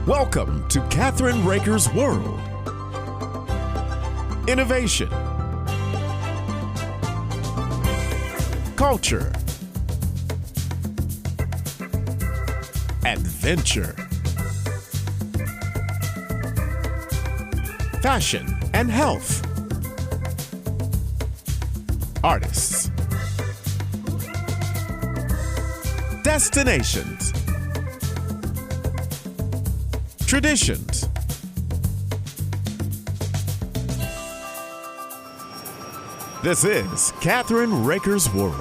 Welcome to Kathryn Raaker's World. Innovation, culture, adventure, fashion and health, artists, destinations, traditions. This is Kathryn Raaker's World.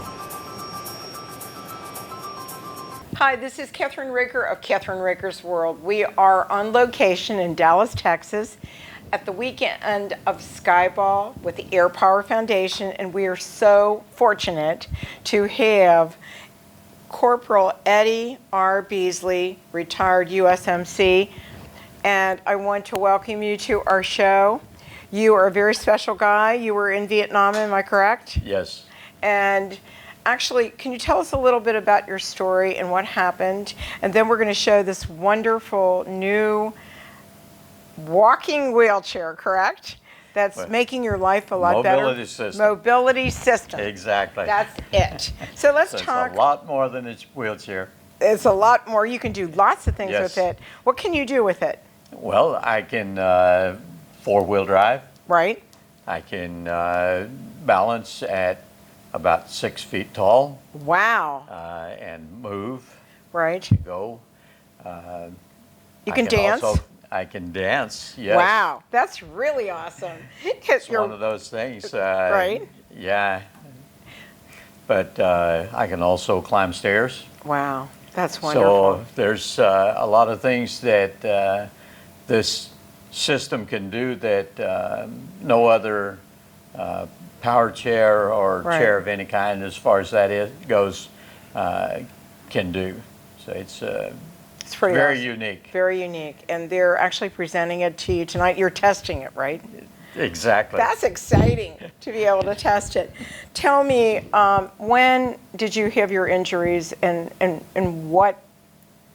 Hi, this is Kathryn Raaker of Kathryn Raaker's World. We are on location in Dallas, Texas at the weekend of Skyball with the Air Power Foundation, and we are so fortunate to have Corporal Eddie R. Beesley, retired USMC, and I want to welcome you to our show. You are a very special guy. You were in Vietnam, am I correct? Yes. And actually, can you tell us a little bit about your story and what happened? And then we're going to show this wonderful new walking wheelchair, correct? That's making your life a lot better. Mobility system. Mobility system. Exactly. That's it. So let's talk. It's a lot more than a wheelchair. It's a lot more. You can do lots of things with it. What can you do with it? Well, I can four-wheel drive. Right. I can balance at about 6 feet tall. Wow. And move. Right. Go. You can dance. I can dance. Yes. Wow, that's really awesome. It's one of those things. Right. Yeah. But I can also climb stairs. Wow, that's wonderful. So there's a lot of things that this system can do that no other power chair or chair of any kind, as far as that goes, can do. So it's pretty very awesome. unique. Very unique. And they're actually presenting it to you tonight. You're testing it, right? Exactly. That's exciting to be able to test it. Tell me, when did you have your injuries, and what,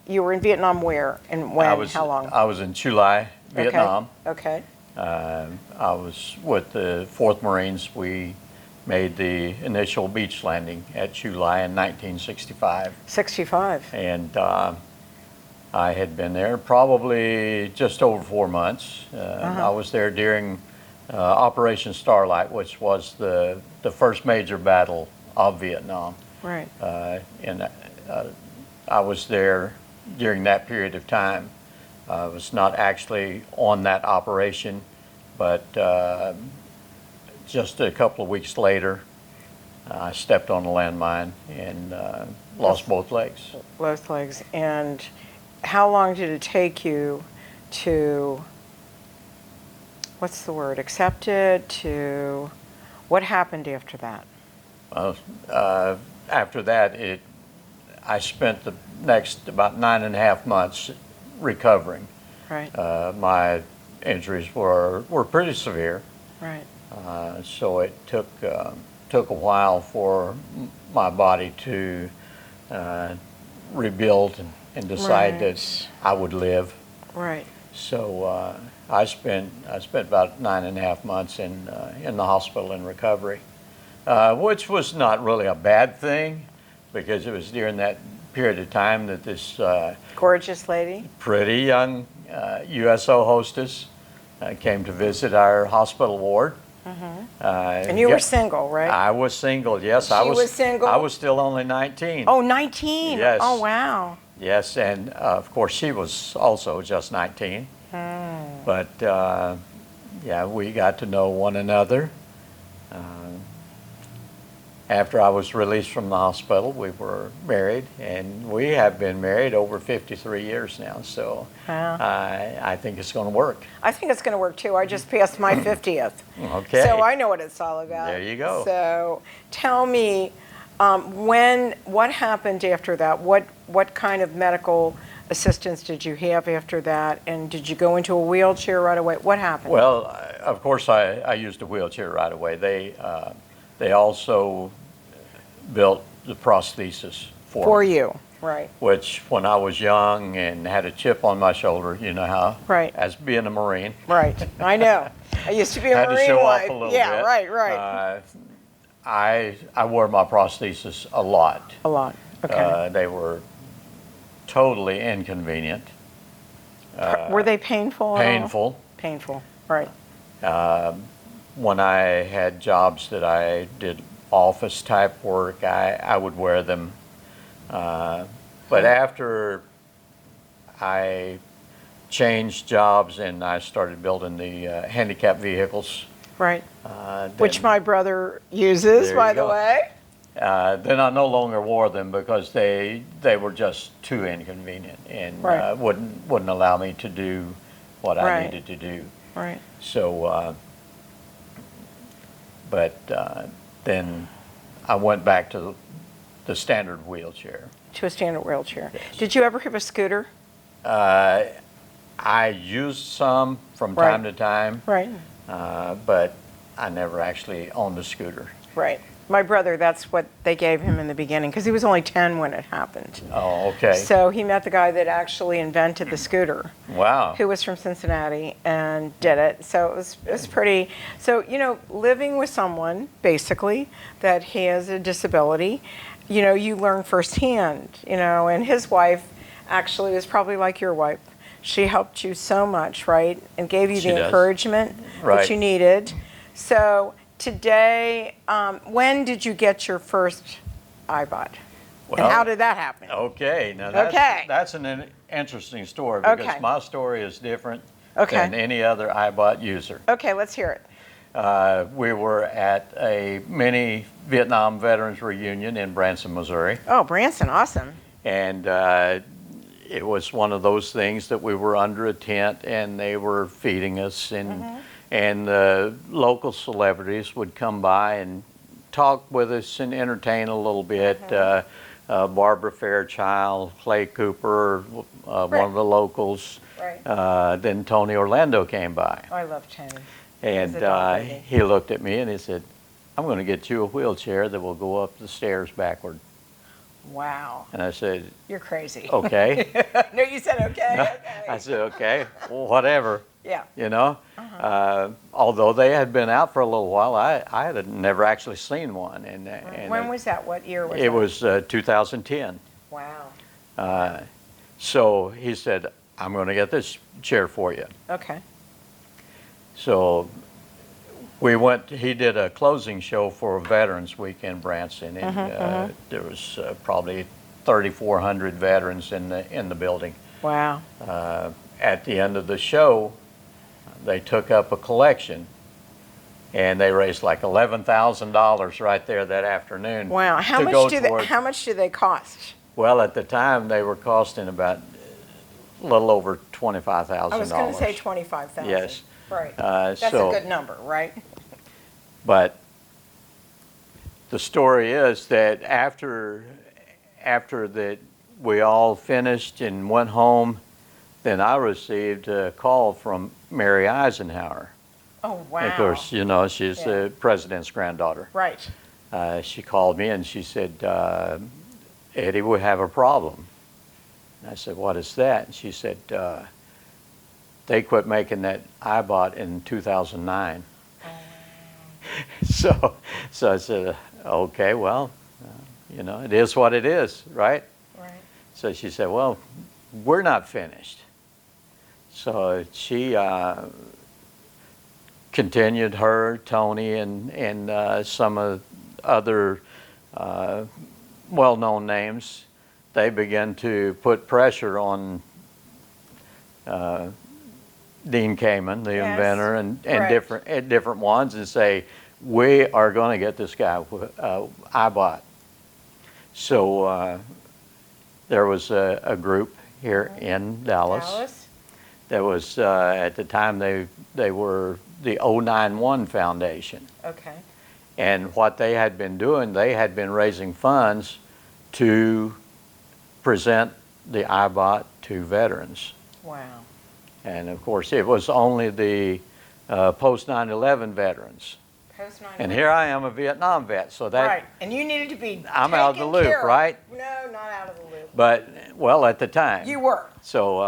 you were in Vietnam where and when, how long? I was in Chulai, Vietnam. Okay. I was with the 4th Marines. We made the initial beach landing at Chulai in 1965. 65. And I had been there probably just over 4 months. I was there during Operation Starlight, which was the first major battle of Vietnam. Right. And I was there during that period of time. I was not actually on that operation, but just a couple of weeks later, I stepped on a landmine and lost both legs. Both legs. And how long did it take you to, what's the word, accept it, to, what happened after that? After that, I spent the next about 9.5 months recovering. Right. My injuries were pretty severe. Right. So it took a while for my body to rebuild and decide that I would live. Right. So I spent about 9.5 months in the hospital in recovery, which was not really a bad thing, because it was during that period of time that this gorgeous lady, pretty young USO hostess came to visit our hospital ward. And you were single, right? I was single, yes. She was single? I was still only 19. Oh, 19? Yes. Oh, wow. Yes, and of course she was also just 19. But yeah, we got to know one another. After I was released from the hospital, we were married, and we have been married over 53 years now, so I think it's going to work. I think it's going to work too. I just passed my 50th. Okay. So I know what it's all about. There you go. So tell me, what happened after that? What kind of medical assistance did you have after that? And did you go into a wheelchair right away? What happened? Well, of course, I used a wheelchair right away. They also built the prosthesis for me. You. Right. Which, when I was young and had a chip on my shoulder, you know how, Right. as being a Marine, Right. I know. I used to be a had to Marine show wife. off a little Yeah, bit. right, right. I wore my prosthesis a lot. A lot. Okay. They were totally inconvenient, Were they painful at all? painful. Painful. Right. When I had jobs that I did office type work, I would wear them. But after I changed jobs and I started building the handicap vehicles, Right. then, Which my brother uses, There by you the go. way. then I no longer wore them because they were just too inconvenient and Right. wouldn't allow me to do what I Right. needed to do. Right. So, then I went back to the standard wheelchair. To a standard wheelchair. Did you ever have a scooter? I used some from Right. time to time, Right. but I never actually owned a scooter. Right. My brother, that's what they gave him in the beginning because he was only 10 when it happened. Oh, okay. So he met the guy that actually invented the scooter, Wow. who was from Cincinnati and did it. So it was pretty. So, living with someone basically that has a disability, you learn firsthand, and his wife actually was probably like your wife. She helped you so much, right? And gave you She the does. encouragement Right. that you needed. So today, when did you get your first iBot? And how did that happen? Okay, now Okay. that's an interesting story because Okay. my story is different Okay. than any other iBot user. Okay, let's hear it. We were at a mini Vietnam veterans reunion in Branson, Missouri, Oh, Branson, awesome. and it was one of those things that we were under a tent and they were feeding us, and the local celebrities would come by and talk with us and entertain a little bit. Barbara Fairchild, Clay Cooper, one of the locals. Right. Then Tony Orlando came by, Oh, I love Tony. and He's a dog lady. he looked at me and he said, "I'm going to get you a wheelchair that will go up the stairs backward." Wow. And I said, You're crazy. "Okay." No, you said okay. I said, "Okay, well, whatever." Yeah. Although they had been out for a little while, I had never actually seen one. And When was that? What year was it that? was 2010. Wow. So he said, "I'm going to get this chair for you." Okay. So we went. He did a closing show for Veterans Week in Branson, and there was probably 3,400 veterans in the building. Wow. At the end of the show, they took up a collection, and they raised like $11,000 right there that afternoon. Wow. How to much go do toward- how much do they cost? Well, at the time, they were costing about a little over $25,000. I was going to say 25,000. Yes. Right. That's a good number, right? But the story is that after that we all finished and went home, then I received a call from Mary Eisenhower. Oh, wow. And of course, she's Yeah. the president's granddaughter. Right. She called me and she said, "Eddie, we have a problem." And I said, "What is that?" And she said, "They quit making that iBot in 2009. So I said, "Okay, well, it is what it is, right?" Right. So she said, "Well, we're not finished." So she continued, Tony, and some of other well-known names. They began to put pressure on Dean Kamen, the Yes, inventor, and correct. different ones, and say, "We are going to get this guy iBot." So there was a group here in Dallas. That was at the time they were the 091 Foundation, Okay. and what they had been doing, they had been raising funds to present the iBot to veterans. Wow. And of course, it was only the post 9/11 veterans Post 9/11. And here I am, a Vietnam vet, so that Right, and you needed to be I'm out of the taken loop, care of. right? No, not out of the loop. But, well, at the time. You were. So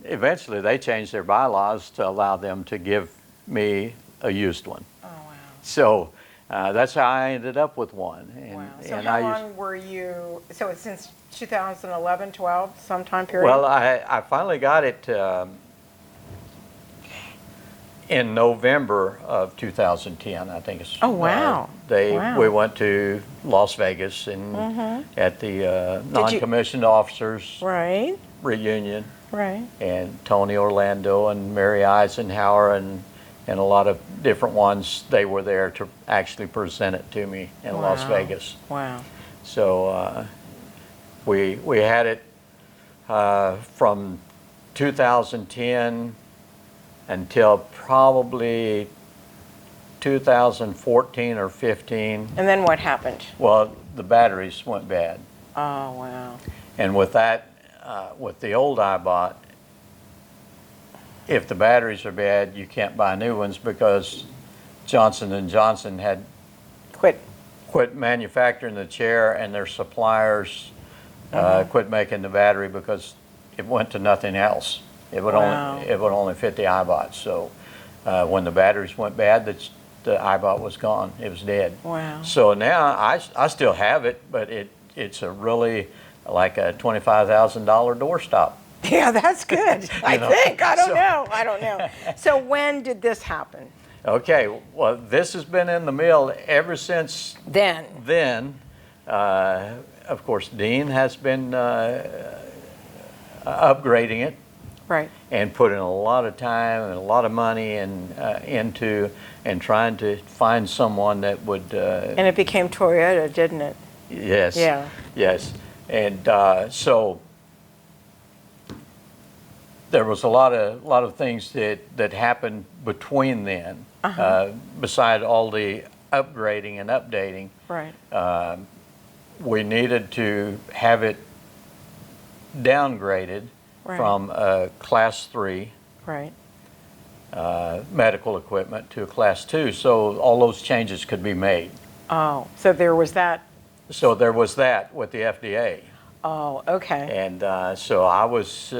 eventually they changed their bylaws to allow them to give me a used one. Oh, wow. So that's how I ended up with one. And, Wow. So and how I long were you, so it's since 2011, 12, sometime period? Well, I finally got it in November of 2010, I think it's. Oh, wow. Wow. We went to Las Vegas and at the non-commissioned officers Right, reunion, right. and Tony Orlando and Mary Eisenhower and a lot of different ones, they were there to actually present it to me in Las Wow. Vegas. Wow. So we had it from 2010 until probably 2014 or 15. And then what happened? Well, the batteries went bad. Oh, wow. And with that, with the old iBot, if the batteries are bad, you can't buy new ones because Johnson & Johnson had quit manufacturing the chair, and their suppliers quit making the battery because it went to nothing else. It would only fit the iBot. So when the batteries went bad, the iBot was gone. It was dead. Wow. So now I still have it, but it's a really like a $25,000 doorstop. Yeah, that's good. I think. I don't know. So when did this happen? Okay, well, this has been in the mill ever since Then. Of course, Dean has been upgrading it. Right. And putting a lot of time and a lot of money into and trying to find someone that would. And it became Toyota, didn't it? Yes. Yeah. Yes. And so there was a lot of things that happened between then. Beside all the upgrading and updating. Right. We needed to have it downgraded. Right. From class 3 Right. medical equipment to a class 2, so all those changes could be made. Oh, so there was that. So there was that with the FDA. Oh, okay. And so I was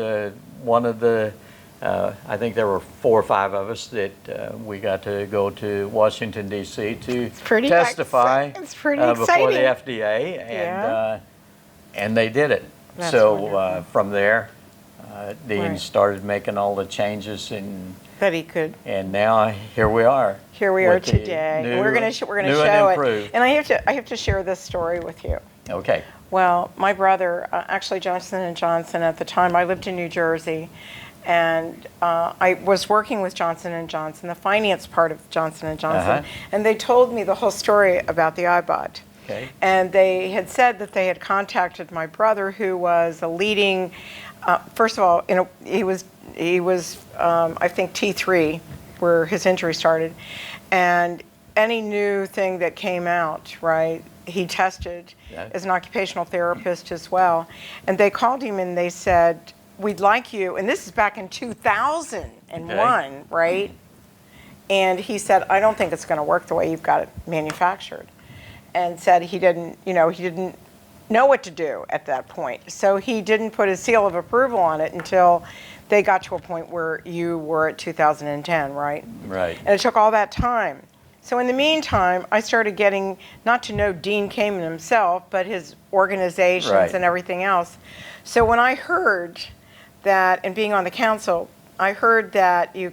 one of the, I think there were 4 or 5 of us that we got to go to Washington, D.C. to testify It's pretty before the exciting. FDA, and they did it. That's so wonderful. from there, Dean Right. started making all the changes, That he could. and now here we are. Here we are with the today. new- We're going to new and show it. improved. And I have to share this story with you. Okay. Well, my brother, actually Johnson & Johnson at the time, I lived in New Jersey, and I was working with Johnson & Johnson, the finance part of Johnson & Johnson, and they told me the whole story about the iBot. Okay. And they had said that they had contacted my brother, who was a leading, first of all, he was I think T3, where his injury started, and any new thing that came out, right, he tested as an occupational therapist as well. And they called him and they said, we'd like you, and this is back in 2001, right? And he said, I don't think it's going to work the way you've got it manufactured. And said he didn't know what to do at that point. So he didn't put his seal of approval on it until they got to a point where you were at 2010, right? Right. And it took all that time. So in the meantime, I started getting, not to know Dean Kamen himself, but his organizations Right. and everything else. So when I heard that, and being on the council, I heard that you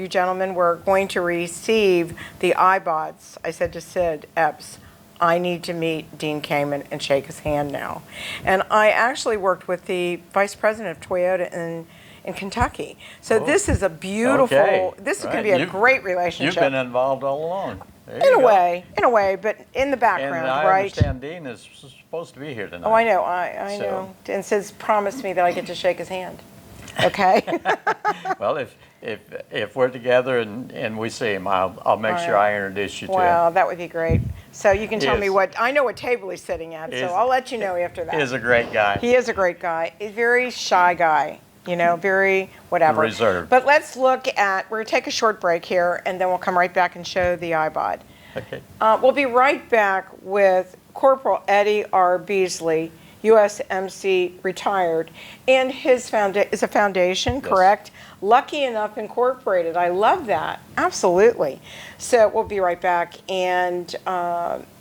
gentlemen were going to receive the iBots. I said to Sid Epps, I need to meet Dean Kamen and shake his hand now. And I actually worked with the vice president of Toyota in Kentucky. So this is a beautiful, this is going to be a great relationship. You've been involved all along. There In you a go. way, but in the background, And I right? understand Dean is supposed to be here tonight. Oh, I know, I So- know. And Sid's promised me that I get to shake his hand. Okay? Well, if we're together and we see him, I'll make sure I introduce you to him. Well, that would be great. So you can tell me Yes. I know what table he's sitting at, so Is- I'll let you know after that. He is a great guy. He is a great guy. He's a very shy guy, very whatever. Reserved. But let's look at, we're going to take a short break here, and then we'll come right back and show the iBot. Okay. We'll be right back with Corporal Eddie R. Beesley, USMC retired, and his is a foundation, Yes. correct? Lucky Enough Incorporated. I love that. Absolutely. So we'll be right back, and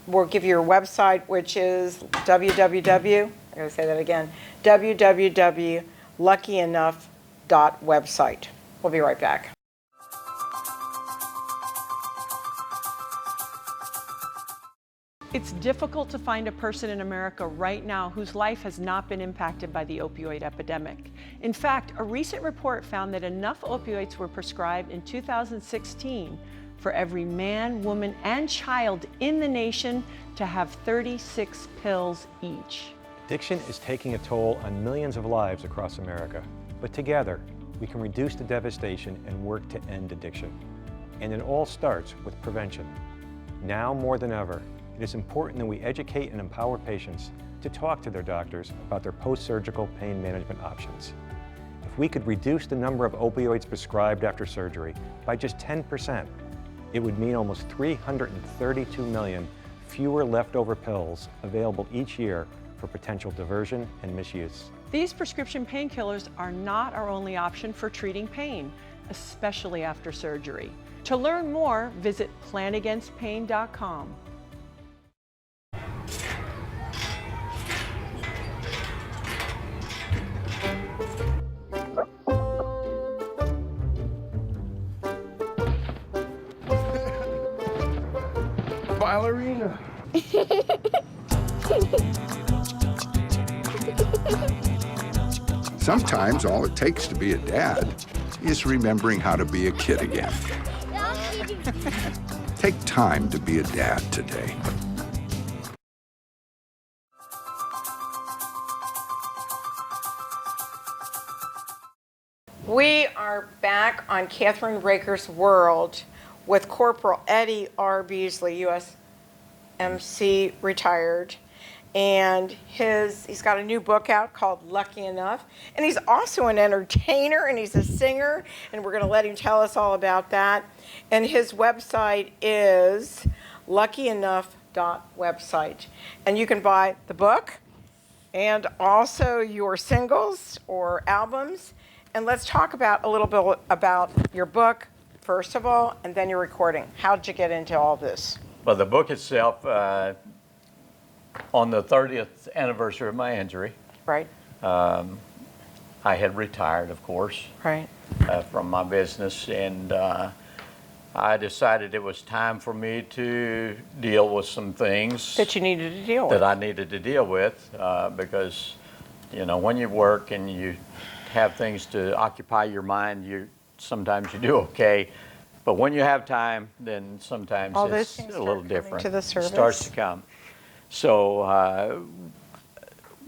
we'll give you your website, which is www. I gotta say that again. www.luckyenough.website. We'll be right back. It's difficult to find a person in America right now whose life has not been impacted by the opioid epidemic. In fact, a recent report found that enough opioids were prescribed in 2016 for every man, woman, and child in the nation to have 36 pills each. Addiction is taking a toll on millions of lives across America, but together we can reduce the devastation and work to end addiction. And it all starts with prevention. Now more than ever, it is important that we educate and empower patients to talk to their doctors about their post-surgical pain management options. If we could reduce the number of opioids prescribed after surgery by just 10%, it would mean almost 332 million fewer leftover pills available each year for potential diversion and misuse. These prescription painkillers are not our only option for treating pain, especially after surgery. To learn more, visit planagainstpain.com. Ballerina. Sometimes all it takes to be a dad is remembering how to be a kid again. Take time to be a dad today. We are back on Kathryn Raaker's World with Corporal Eddie R. Beesley, USMC retired. And he's got a new book out called Lucky Enough. And he's also an entertainer, and he's a singer, and we're going to let him tell us all about that. And his website is luckyenough.website. And you can buy the book and also your singles or albums. And let's talk about a little bit about your book, first of all, and then your recording. How did you get into all this? Well, the book itself, on the 30th anniversary of my injury, Right, I had retired, of course, right. from my business, and I decided it was time for me to deal with some things That you needed to deal with. that I needed to deal with, because, you know, when you work and you have things to occupy your mind, sometimes you do okay. But when you have time, then sometimes All those it's things a little start coming different. to the It starts surface. to come. So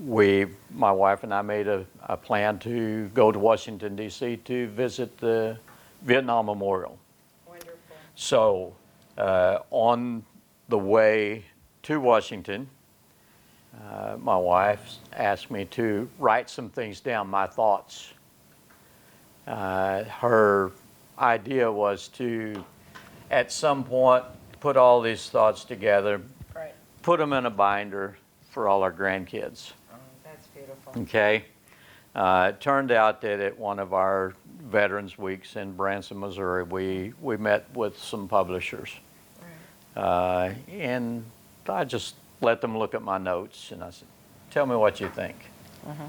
my wife and I made a plan to go to Washington, D.C. to visit the Vietnam Memorial. Wonderful. So on the way to Washington, my wife asked me to write some things down, my thoughts. Her idea was to, at some point, put all these thoughts together, Right. put them in a binder for all our grandkids. Oh, that's beautiful. Okay. It turned out that at one of our Veterans Weeks in Branson, Missouri, we met with some publishers. Right. And I just let them look at my notes, and I said, tell me what you think.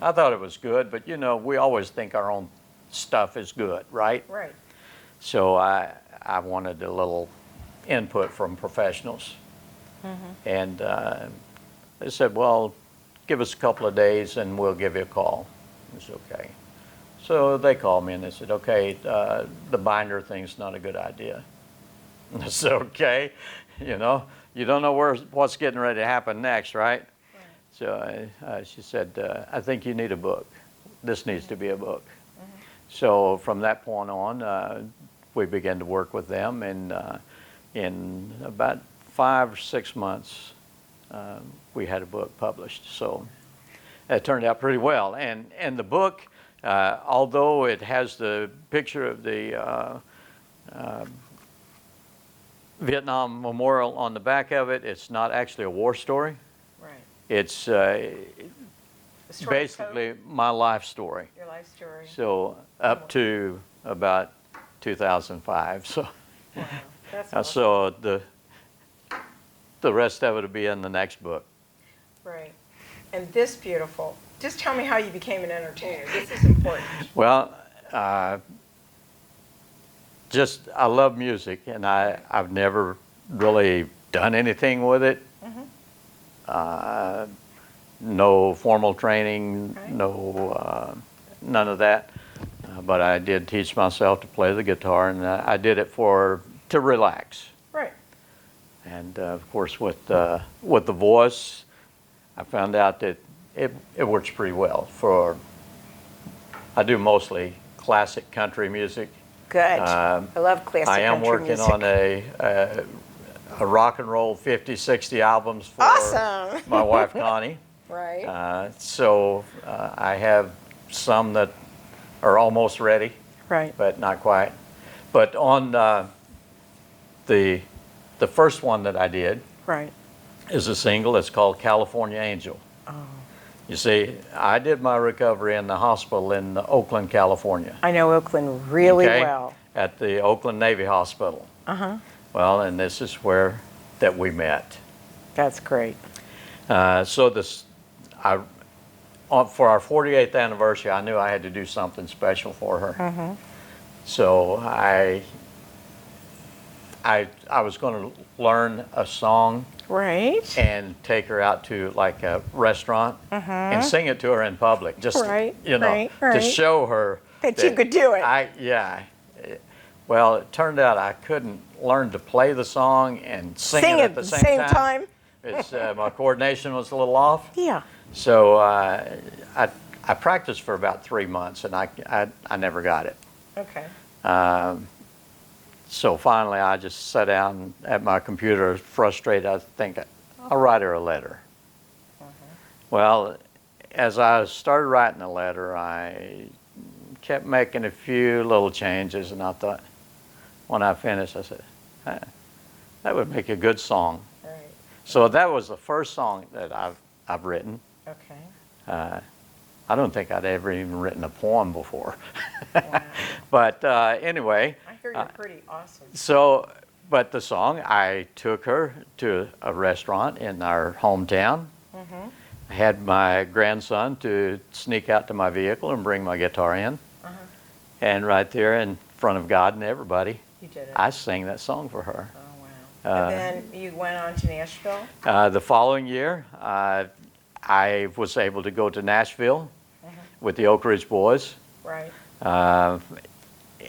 I thought it was good, but you know, we always think our own stuff is good, right? Right. So I wanted a little input from professionals. And they said, well, give us a couple of days and we'll give you a call. It's okay. So they called me and they said, okay, the binder thing's not a good idea. And I said, okay, you know, you don't know what's getting ready to happen next, right? So she said, I think you need a book. This needs to be a book. So from that point on, we began to work with them, and in about 5 or 6 months, we had a book published. So it turned out pretty well. And the book, although it has the picture of the Vietnam Memorial on the back of it. It's not actually a war story. Right. It's The story of basically my life story. your life story. So up to about 2005. So, Wow. That's awesome. so the rest of it will be in the next book. Right. And this beautiful. Just tell me how you became an entertainer. This is important. Well, just I love music, and I've never really done anything with it. No formal training, Right. no none of that. But I did teach myself to play the guitar, and I did it to relax. Right. And of course, with the voice, I found out that it works pretty well. I do mostly classic country music. Good. I love classic I am country working music. on a rock and roll 50, 60 albums for Awesome. my wife Connie. Right. So I have some that are almost ready, Right. but not quite. But on the first one that I did Right. is a single. It's called California Angel. Oh. You see, I did my recovery in the hospital in Oakland, California. I know Oakland really Okay? well. At the Oakland Navy Hospital. Uh-huh. Well, and this is where that we met. That's great. So for our 48th anniversary, I knew I had to do something special for her. Mm-hmm. So I was going to learn a song Right. and take her out to like a restaurant and sing it to her in public, just Right, you know, right, to right. show her That you could do it. Well, it turned out I couldn't learn to play the song and sing it at the same time. It's my coordination was a little off. Yeah. So I practiced for about 3 months, and I never got it. Okay. So finally, I just sat down at my computer, frustrated. I think I'll write her a letter. Well, as I started writing the letter, I kept making a few little changes, and I thought, when I finished, I said, that would make a good song. Right. So that was the first song that I've written. Okay. I don't think I'd ever even written a poem before. Wow. But anyway. I hear you're pretty awesome. So, but the song, I took her to a restaurant in our hometown. Mm-hmm. I had my grandson to sneak out to my vehicle and bring my guitar in. Uh-huh. And right there in front of God and everybody, You did it. I sang that song for her. Oh, wow. And then you went on to Nashville? The following year, I was able to go to Nashville with the Oak Ridge Boys. Right.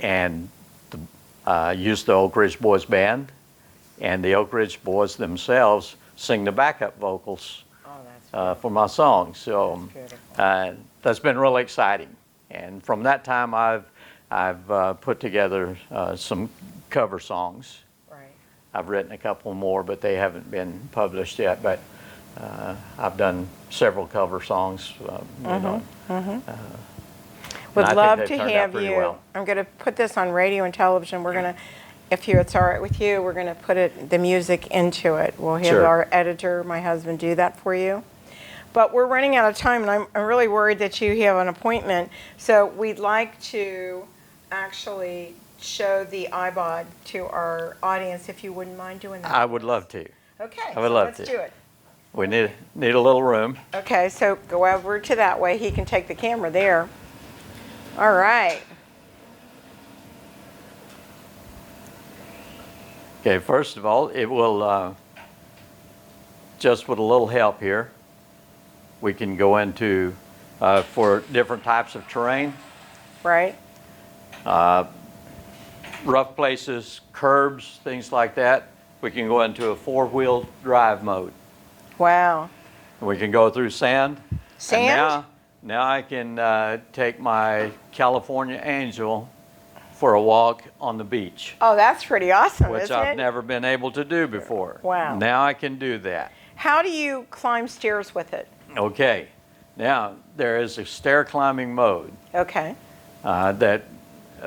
And used the Oak Ridge Boys band, and the Oak Ridge Boys themselves sing the backup vocals Oh, for my songs. So that's beautiful. that's been really exciting. And from that time, I've put together some cover songs. Right. I've written a couple more, but they haven't been published yet. But I've done several cover songs. Would I think love they've to turned out have pretty you. well. I'm going to put this on radio and television. We're going to, if it's all right with you, we're going to put the music into it. We'll have Sure. our editor, my husband, do that for you. But we're running out of time, and I'm really worried that you have an appointment. So we'd like to actually show the iPod to our audience, if you wouldn't mind doing that. I would love to. Okay, I would so love let's to. do it. We need a little room. Okay, so go over to that way. He can take the camera there. All right. Okay, first of all, it will, just with a little help here, we can go into, for different types of terrain, Right. rough places, curbs, things like that, we can go into a four-wheel drive mode. Wow. We can go through sand. Sand? And now I can take my California Angel for a walk on the beach, Oh, that's pretty awesome, which isn't I've it? never been able to do before. Wow. Now I can do that. How do you climb stairs with it? Okay, now there is a stair climbing mode Okay. that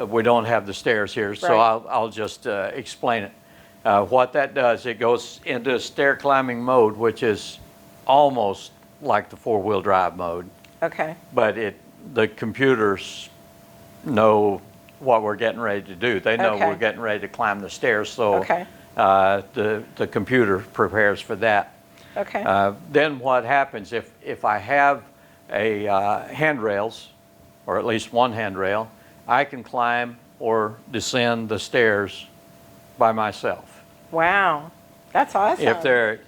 we don't have the stairs here, so Right. I'll just explain it. what that does, it goes into stair climbing mode, which is almost like the four-wheel drive mode. Okay. But the computers know what we're getting ready to do. They know Okay. we're getting ready to climb the stairs, so Okay. the computer prepares for that. Okay. Then what happens if I have a handrails, or at least one handrail, I can climb or descend the stairs by myself. Wow. That's awesome.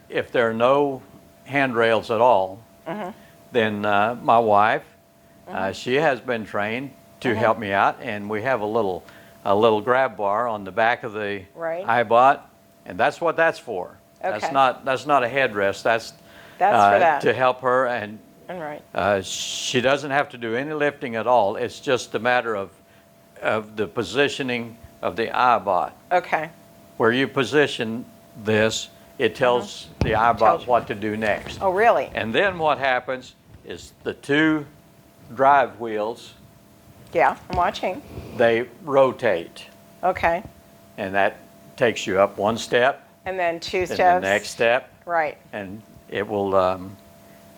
If there are no handrails at all, then my wife, she has been trained to help me out, and we have a little grab bar on the back of the Right. iBot, and that's what that's for. Okay. That's not a headrest. That's for that. to help her, and Right. she doesn't have to do any lifting at all. It's just a matter of the positioning of the iBot. Okay. Where you position this, it tells the Tells iBot you. what to do next. Oh, really? And then what happens is the two drive wheels, Yeah, I'm watching. they rotate, Okay. and that takes you up one step, And then two then steps. the next step, Right. and it will.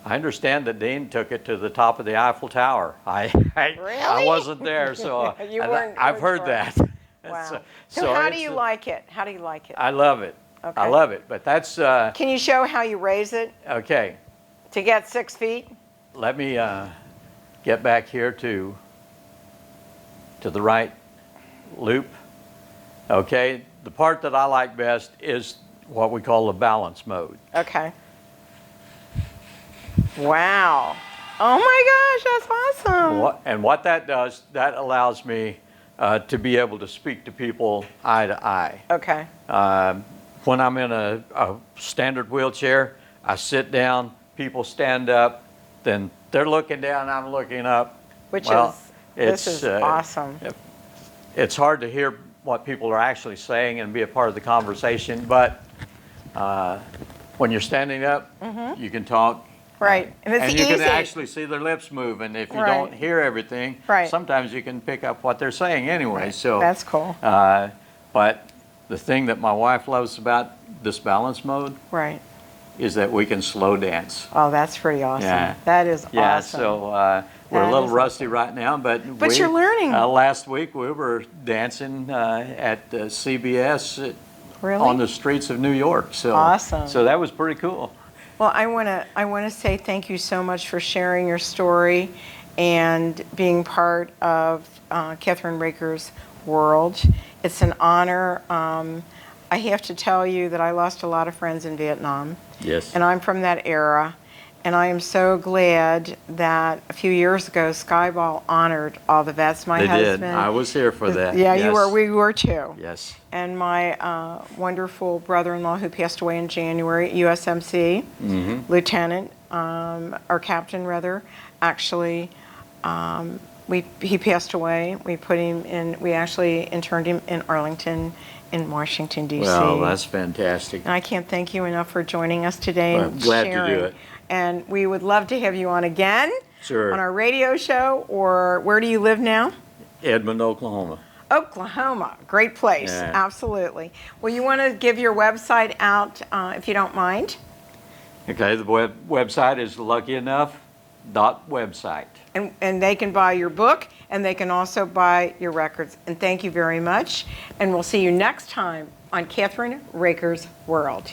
I understand that Dean took it to the top of the Eiffel Tower. I Really? wasn't there, so You weren't- I've you heard weren't that. Wow. So how do it's you like it? How do you like it? I love it. Okay. I love it. But that's Can you show how you raise it okay. to get 6 feet? Let me get back here to the right loop. Okay, the part that I like best is what we call the balance mode. Okay. Wow. Oh my gosh, that's awesome. And what that does, that allows me to be able to speak to people eye to eye. Okay. When I'm in a standard wheelchair, I sit down, people stand up, then they're looking down, I'm looking up. This is awesome. It's hard to hear what people are actually saying and be a part of the conversation, but when you're standing up, you can talk. Right. And it's and you easy. can actually see their lips move, and if you Right. don't hear everything, Right. sometimes you can pick up what they're saying anyway. So That's cool. but the thing that my wife loves about this balance mode Right. is that we can slow dance. Oh, that's pretty awesome. Yeah. That is Yeah, awesome. so we're That a little is rusty right now, but you're learning. Last week we were dancing at CBS Really? on the streets of New York. So Awesome. So that was pretty cool. Well, I want to say thank you so much for sharing your story and being part of Kathryn Raaker's world. It's an honor. I have to tell you that I lost a lot of friends in Vietnam, Yes. and I'm from that era. And I am so glad that a few years ago, Skyball honored all the vets. My They husband. did. I was here for that. Yeah, Yes. you were. We were too. Yes. And my wonderful brother-in-law who passed away in January at USMC, lieutenant, or captain rather, actually, he passed away. We put him in, we actually interned him in Arlington in Washington, D.C. Well, that's fantastic. And I can't thank you enough for joining us today Well, and glad to do sharing. it. And we would love to have you on again Sure. on our radio show, or where do you live now? Edmond, Oklahoma. Oklahoma, great place, Yeah. absolutely. Well, you want to give your website out if you don't mind? Okay, the website is luckyenough.website. And they can buy your book, and they can also buy your records. And thank you very much. And we'll see you next time on Kathryn Raaker's World.